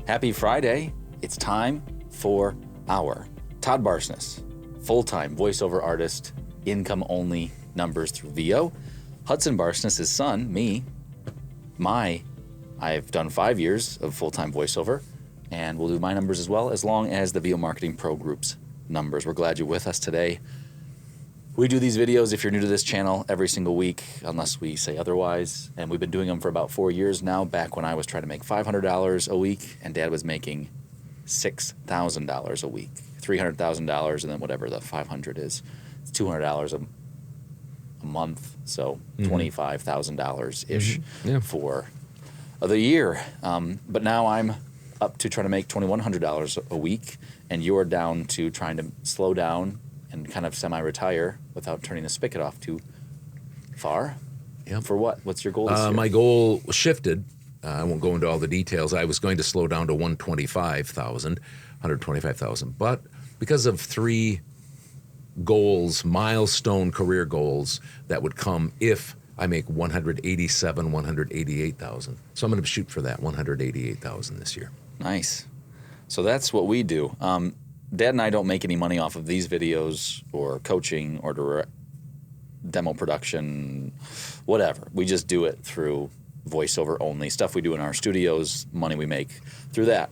Happy Friday. It's time for our Todd Barsness, full-time voiceover artist, income-only numbers through VO. Hudson Barsness, his son, me, I've done 5 years of full-time voiceover, and we'll do my numbers as well, as long as the VO Marketing Pro Group's numbers. We're glad you're with us today. We do these videos, if you're new to this channel, every single week, unless we say otherwise. And we've been doing them for about 4 years now, back when I was trying to make $500 a week and Dad was making $6,000 a week, $300,000, and then whatever the 500 is. It's $200 a month, so $25,000-ish for the year. But now I'm up to trying to make $2,100 a week, and you're down to trying to slow down and kind of semi-retire without turning the spigot off too far. Yep. For what? What's your goal this year? My goal shifted. I won't go into all the details. I was going to slow down to 125,000, but because of 3 goals, milestone career goals that would come if I make 188,000. So I'm going to shoot for that 188,000 this year. Nice. So that's what we do. Dad and I don't make any money off of these videos or coaching or demo production, whatever. We just do it through voiceover only. Stuff we do in our studios, money we make through that.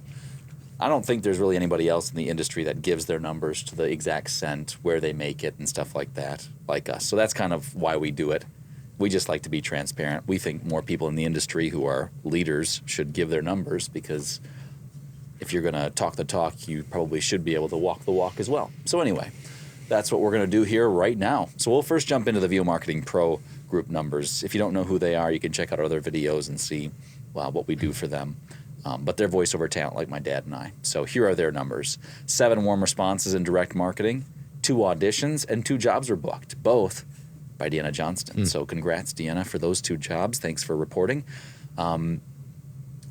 I don't think there's really anybody else in the industry that gives their numbers to the exact cent, where they make it and stuff like that, like us. So that's kind of why we do it. We just like to be transparent. We think more people in the industry who are leaders should give their numbers, because if you're going to talk the talk, you probably should be able to walk the walk as well. So anyway, that's what we're going to do here right now. So we'll first jump into the VO Marketing Pro Group numbers. If you don't know who they are, you can check out our other videos and see what we do for them. But they're voiceover talent like my dad and I. So here are their numbers. 7 warm responses in direct marketing, 2 auditions, and 2 jobs were booked, both by Deanna Johnston. So congrats, Deanna, for those 2 jobs. Thanks for reporting.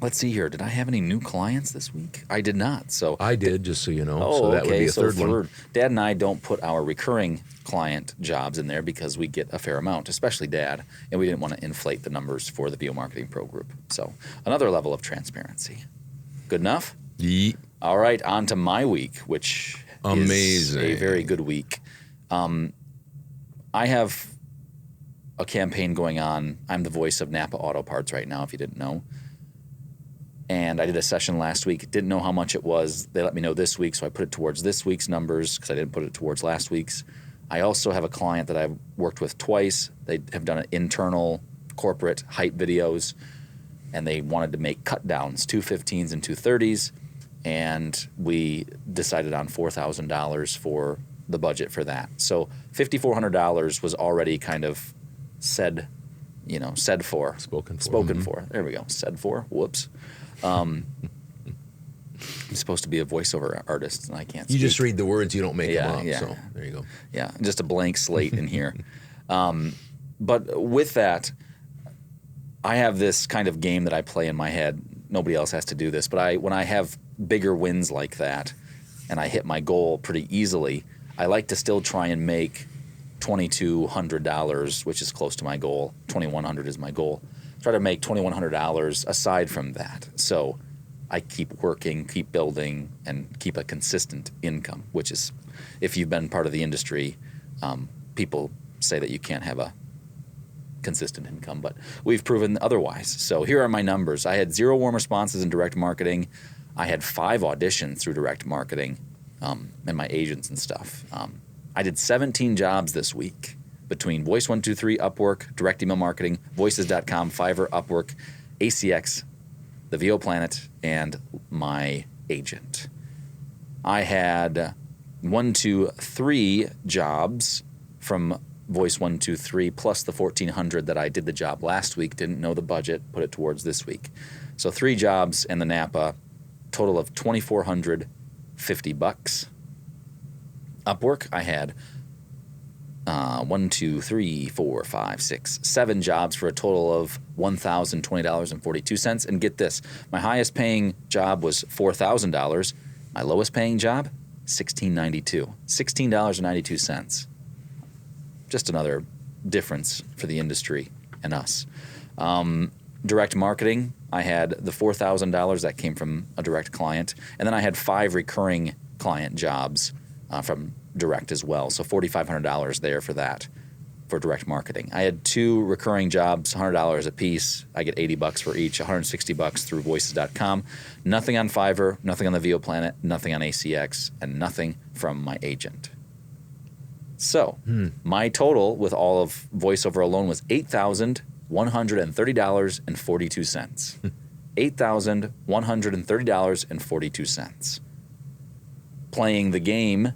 Let's see here. Did I have any new clients this week? I did not. So I did, just so you know. Oh, so that okay. would be a So third one. Dad and I don't put our recurring client jobs in there because we get a fair amount, especially Dad, and we didn't want to inflate the numbers for the VO Marketing Pro Group. So another level of transparency. Good enough? Yeet. All right, on to my week, which is a very good week. I have a campaign going on. I'm the voice of Napa Auto Parts right now, if you didn't know. And I did a session last week. Didn't know how much it was. They let me know this week, so I put it towards this week's numbers because I didn't put it towards last week's. I also have a client that I've worked with twice. They have done internal corporate hype videos, and they wanted to make cut downs, 2 15s and 2 30s, and we decided on $4,000 for the budget for that. So $5,400 was already kind of said for. Spoken for. Spoken for. There we go. Said for. Whoops. I'm supposed to be a voiceover artist, and I can't speak. You just read the words, you don't make them up. Yeah. So there you go. Yeah, just a blank slate in here. But with that, I have this kind of game that I play in my head. Nobody else has to do this, but when I have bigger wins like that and I hit my goal pretty easily, I like to still try and make $2,200, which is close to my goal. $2,100 is my goal. Try to make $2,100 aside from that. So I keep working, keep building, and keep a consistent income, which is, if you've been part of the industry, people say that you can't have a consistent income, but we've proven otherwise. So here are my numbers. I had 0 warm responses in direct marketing. I had 5 auditions through direct marketing and my agents and stuff. I did 17 jobs this week between Voice123, Upwork, Direct Email Marketing, Voices.com, Fiverr, Upwork, ACX, the VO Planet, and my agent. I had 3 jobs from Voice123 plus the 1,400 that I did the job last week, didn't know the budget, put it towards this week. So 3 jobs in the Napa, total of $2,450. Upwork, I had 7 jobs for a total of $1,020.42. And get this, my highest paying job was $4,000. My lowest paying job, $16.92. Just another difference for the industry and us. Direct marketing, I had the $4,000 that came from a direct client, and then I had 5 recurring client jobs from direct as well. So $4,500 there for that, for direct marketing. I had 2 recurring jobs, $100 a piece. I get $80 for each, $160 through voices.com. Nothing on Fiverr, nothing on the VO Planet, nothing on ACX, and nothing from my agent. So my total with all of VoiceOver alone was $8,130.42. $8,130.42. Playing the game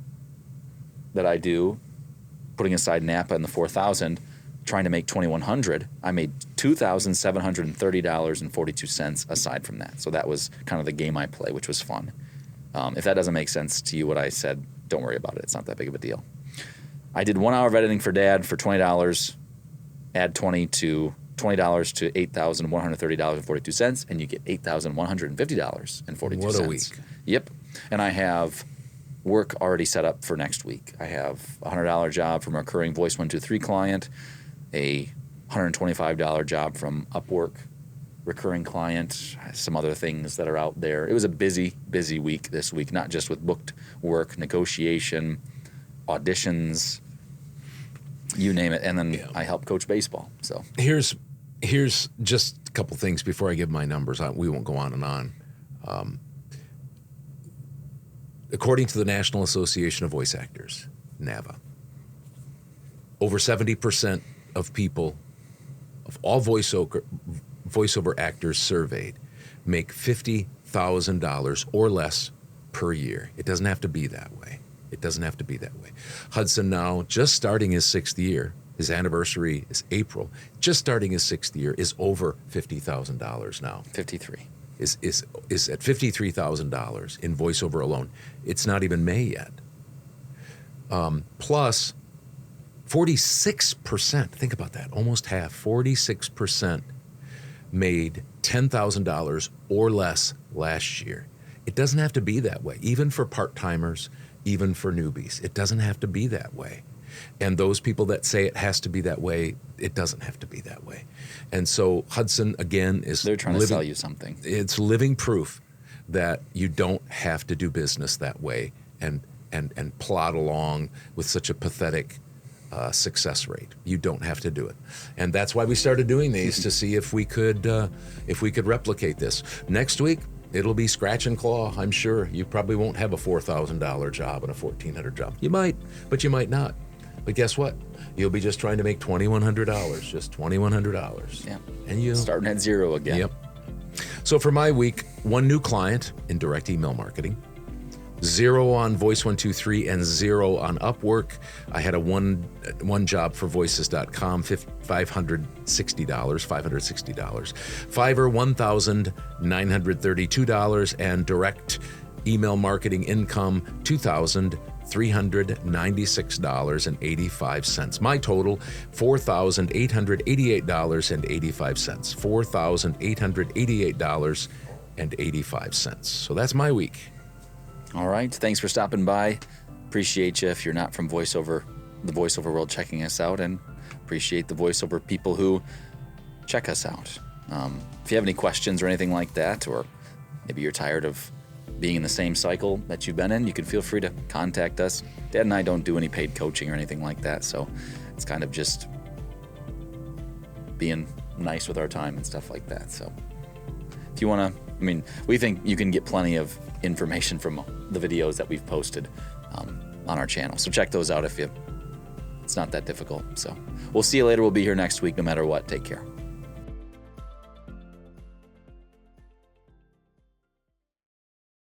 that I do, putting aside Napa and the 4,000, trying to make 2,100, I made $2,730.42 aside from that. So that was kind of the game I play, which was fun. If that doesn't make sense to you, what I said, don't worry about it. It's not that big of a deal. I did 1 hour of editing for Dad for $20. Add $20 to $8,130.42, and you get $8,150.42. What a week. Yep. And I have work already set up for next week. I have a $100 job from a recurring Voice 123 client, a $125 job from Upwork, recurring client, some other things that are out there. It was a busy, busy week this week, not just with booked work, negotiation, auditions, you name it. And then I help coach baseball. So Here's just a couple things before I give my numbers. We won't go on and on. According to the National Association of Voice Actors, NAVA, over 70% of people, of all voiceover actors surveyed, make $50,000 or less per year. It doesn't have to be that way. It doesn't have to be that way. Hudson now, just starting his 6th year, his anniversary is April, just starting his 6th year, is over $50,000 now. 53. Is at $53,000 in voiceover alone. It's not even May yet. Plus, 46%, think about that, almost half, 46% made $10,000 or less last year. It doesn't have to be that way, even for part-timers, even for newbies. It doesn't have to be that way. And those people that say it has to be that way, it doesn't have to be that way. And so Hudson, again, they're trying to sell you something. It's living proof that you don't have to do business that way and plod along with such a pathetic success rate. You don't have to do it. And that's why we started doing these, to see if we could replicate this. Next week, it'll be scratch and claw, I'm sure. You probably won't have a $4,000 job and a $1,400 job. You might, but you might not. But guess what? You'll be just trying to make $2,100, just $2,100. Yeah. And you starting at zero again. Yep. So for my week, 1 new client in direct email marketing, 0 on Voice 123, and 0 on Upwork. I had a one job for voices.com, $560. Fiverr, $1,932, and direct email marketing income, $2,396.85. My total, $4,888.85. $4,888.85. So that's my week. All right. Thanks for stopping by. Appreciate you if you're not from the voiceover world, checking us out, and appreciate the voiceover people who check us out. If you have any questions or anything like that, or maybe you're tired of being in the same cycle that you've been in, you can feel free to contact us. Dad and I don't do any paid coaching or anything like that, so it's kind of just being nice with our time and stuff like that. So if you want to, we think you can get plenty of information from the videos that we've posted on our channel. So check those out it's not that difficult. So we'll see you later. We'll be here next week no matter what. Take care.